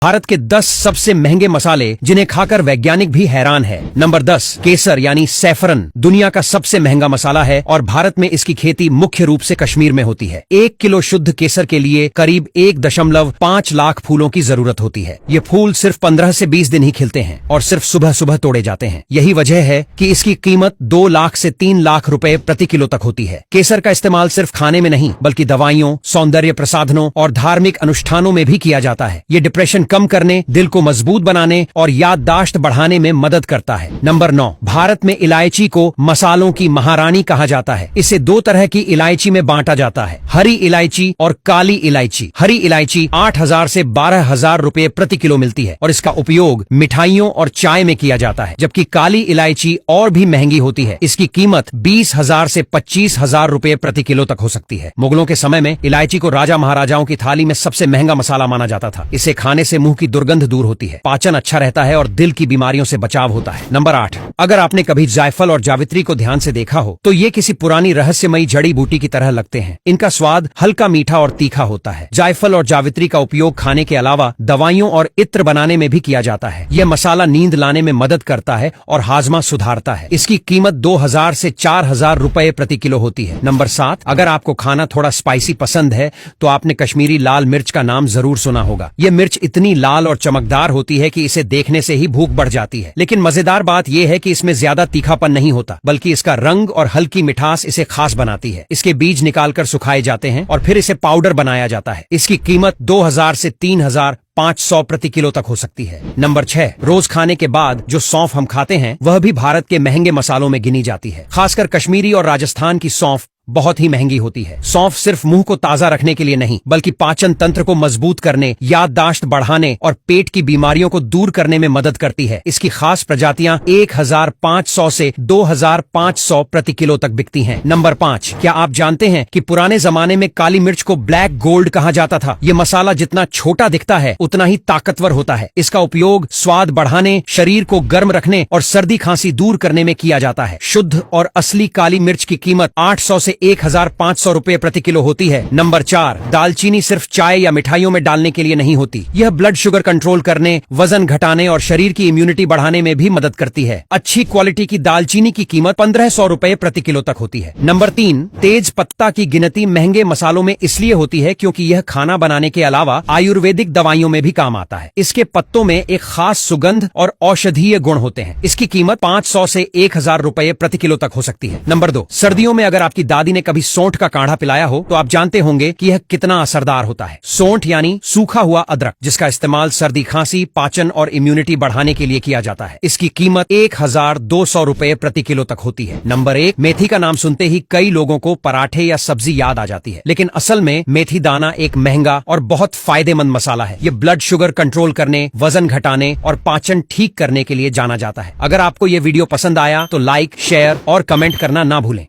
भारत के 10 सबसे महंगे मसाले जिन्हें खाकर वैज्ञानिक भी हैरान है। नंबर 10, केसर यानी सैफरन दुनिया का सबसे महंगा मसाला है और भारत में इसकी खेती मुख्य रूप से कश्मीर में होती है। 1 किलो शुद्ध केसर के लिए करीब 1.5 लाख फूलों की जरूरत होती है। ये फूल सिर्फ 15 से 20 दिन ही खिलते हैं और सिर्फ सुबह सुबह तोड़े जाते हैं। यही वजह है कि इसकी कीमत 2 लाख से 3 लाख रुपए प्रति किलो तक होती है। केसर का इस्तेमाल सिर्फ खाने में नहीं बल्कि दवाइयों, सौंदर्य प्रसाधनों और धार्मिक अनुष्ठानों में भी किया जाता है। ये डिप्रेशन कम करने, दिल को मजबूत बनाने और याददाश्त बढ़ाने में मदद करता है। नंबर 9, भारत में इलायची को मसालों की महारानी कहा जाता है। इसे 2 तरह की इलायची में बांटा जाता है, हरी इलायची और काली इलायची। हरी इलायची 8,000 से 12,000 रुपए प्रति किलो मिलती है और इसका उपयोग मिठाइयों और चाय में किया जाता है, जबकि काली इलायची और भी महंगी होती है। इसकी कीमत 20,000 से 25,000 रुपए प्रति किलो तक हो सकती है। मुगलों के समय में इलायची को राजा महाराजाओं की थाली में सबसे महंगा मसाला माना जाता था। इसे खाने से मुंह की दुर्गंध दूर होती है, पाचन अच्छा रहता है और दिल की बीमारियों से बचाव होता है। नंबर 8, अगर आपने कभी जायफल और जावित्री को ध्यान से देखा हो तो ये किसी पुरानी रहस्यमयी जड़ी बूटी की तरह लगते हैं। इनका स्वाद हल्का मीठा और तीखा होता है। जायफल और जावित्री का उपयोग खाने के अलावा दवाइयों और इत्र बनाने में भी किया जाता है। यह मसाला नींद लाने में मदद करता है और हाजमा सुधारता है। इसकी कीमत 2,000 से 4,000 रुपए प्रति किलो होती है। नंबर 7, अगर आपको खाना थोड़ा स्पाइसी पसंद है तो आपने कश्मीरी लाल मिर्च का नाम जरूर सुना होगा। यह मिर्च इतनी लाल और चमकदार होती है कि इसे देखने से ही भूख बढ़ जाती है। लेकिन मजेदार बात यह है कि इसमें ज्यादा तीखापन नहीं होता, बल्कि इसका रंग और हल्की मिठास इसे खास बनाती है। इसके बीज निकालकर सुखाए जाते हैं और फिर इसे पाउडर बनाया जाता है। इसकी कीमत 2,000 से 3,500 प्रति किलो तक हो सकती है। नंबर 6, रोज खाने के बाद जो सौंफ हम खाते हैं वह भी भारत के महंगे मसालों में गिनी जाती है। खासकर कश्मीरी और राजस्थान की सौंफ बहुत ही महंगी होती है। सौंफ सिर्फ मुंह को ताजा रखने के लिए नहीं बल्कि पाचन तंत्र को मजबूत करने, याददाश्त बढ़ाने और पेट की बीमारियों को दूर करने में मदद करती है। इसकी खास प्रजातियां 1,500 से 2,500 प्रति किलो तक बिकती हैं। नंबर 5, क्या आप जानते हैं कि पुराने जमाने में काली मिर्च को ब्लैक गोल्ड कहा जाता था? ये मसाला जितना छोटा दिखता है उतना ही ताकतवर होता है। इसका उपयोग स्वाद बढ़ाने, शरीर को गर्म रखने और सर्दी खांसी दूर करने में किया जाता है। शुद्ध और असली काली मिर्च की कीमत 800 से 1,500 रुपए प्रति किलो होती है। नंबर 4, दालचीनी सिर्फ चाय या मिठाइयों में डालने के लिए नहीं होती। यह ब्लड शुगर कंट्रोल करने, वजन घटाने और शरीर की इम्यूनिटी बढ़ाने में भी मदद करती है। अच्छी क्वालिटी की दालचीनी की कीमत 1,500 रुपए प्रति किलो तक होती है। नंबर 3, तेज पत्ता की गिनती महंगे मसालों में इसलिए होती है क्योंकि यह खाना बनाने के अलावा आयुर्वेदिक दवाइयों में भी काम आता है। इसके पत्तों में एक खास सुगंध और औषधीय गुण होते हैं। इसकी कीमत 500 से 1,000 रुपए प्रति किलो तक हो सकती है। नंबर 2, सर्दियों में अगर आपकी दादी ने कभी सौंठ का काढ़ा पिलाया हो तो आप जानते होंगे कि यह कितना असरदार होता है। सौंठ यानी सूखा हुआ अदरक, जिसका इस्तेमाल सर्दी खांसी, पाचन और इम्यूनिटी बढ़ाने के लिए किया जाता है। इसकी कीमत 1,200 रुपए प्रति किलो तक होती है। नंबर 1, मेथी का नाम सुनते ही कई लोगों को पराठे या सब्जी याद आ जाती है, लेकिन असल में मेथी दाना एक महंगा और बहुत फायदेमंद मसाला है। यह ब्लड शुगर कंट्रोल करने, वजन घटाने और पाचन ठीक करने के लिए जाना जाता है। अगर आपको यह वीडियो पसंद आया तो लाइक, शेयर और कमेंट करना ना भूलें।